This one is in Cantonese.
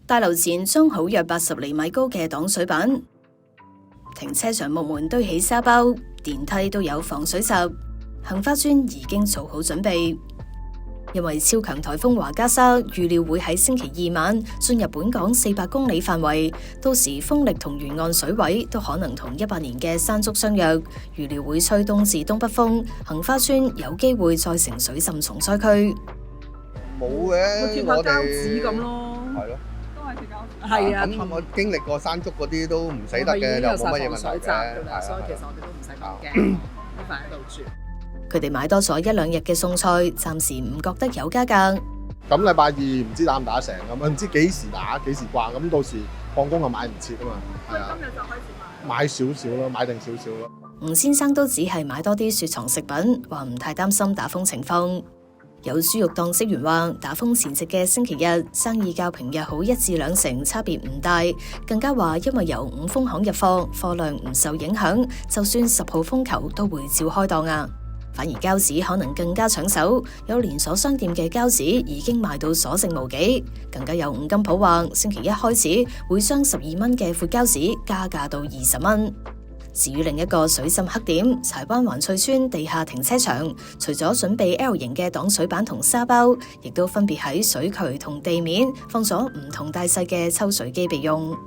大樓前裝好約80厘米高嘅擋水板，停車場木門堆起沙包，電梯都有防水閘，杏花邨已經做好準備。因為超強颱風華加莎預料會喺星期二晚進入本港400公里範圍，到時風力同沿岸水位都可能同18年嘅山竹相若，預料會吹東至東北風，杏花邨有機會再成水浸重災區。冇嘅，貼下膠紙咁咯，係咯，都係貼膠紙。係啊，咁我經歷過山竹嗰啲都唔死得嘅，就冇乜嘢問題嘅。所以其實我哋都唔使咁驚，都快喺度住。佢哋買多咗1-2日嘅餸菜，暫時唔覺得有加價。咁禮拜二唔知打唔打成咁，唔知幾時打幾時掛，咁到時放工就買唔切啊嘛。係啊，今日就開始買少少咯，買定少少咯。吳先生都只係買多啲雪藏食品，話唔太擔心打風情況。有豬肉檔職員話，打風前夕嘅星期日生意較平日好1至2成，差別唔大。更加話因為由5豐行入貨，貨量唔受影響，就算10號風球都會照開檔啊。反而膠紙可能更加搶手，有連鎖商店嘅膠紙已經賣到所剩無幾，更加有五金鋪話星期一開始會將12蚊嘅闊膠紙加價到20蚊。至於另一個水浸黑點，柴灣環翠邨地下停車場，除咗準備 L 型嘅擋水板同沙包，亦都分別喺水渠同地面放咗唔同大細嘅抽水機備用。